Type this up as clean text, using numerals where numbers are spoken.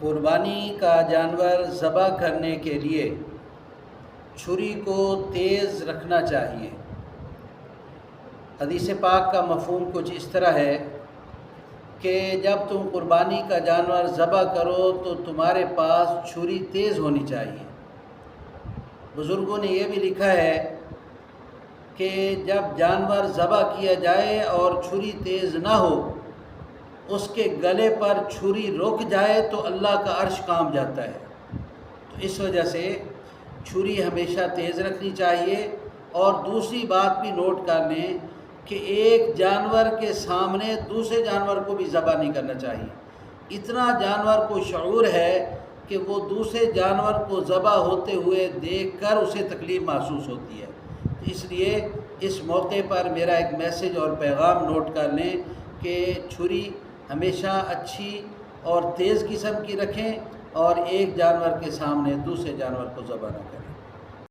قربانی کا جانور ذبح کرنے کے لیے چھری کو تیز رکھنا چاہیے۔ حدیث پاک کا مفہوم کچھ اس طرح ہے کہ جب تم قربانی کا جانور ذبح کرو تو تمہارے پاس چھری تیز ہونی چاہیے۔ بزرگوں نے یہ بھی لکھا ہے کہ جب جانور ذبح کیا جائے اور چھری تیز نہ ہو، اس کے گلے پر چھری رک جائے تو اللہ کا عرش کانپ جاتا ہے۔ تو اس وجہ سے چھری ہمیشہ تیز رکھنی چاہیے۔ اور دوسری بات بھی نوٹ کر لیں کہ ایک جانور کے سامنے دوسرے جانور کو بھی ذبح نہیں کرنا چاہیے۔ اتنا جانور کو شعور ہے کہ وہ دوسرے جانور کو ذبح ہوتے ہوئے دیکھ کر اسے تکلیف محسوس ہوتی ہے۔ اس لیے اس موقع پر میرا ایک میسج اور پیغام نوٹ کر لیں کہ چھری ہمیشہ اچھی اور تیز قسم کی رکھیں اور ایک جانور کے سامنے دوسرے جانور کو ذبح نہ کریں۔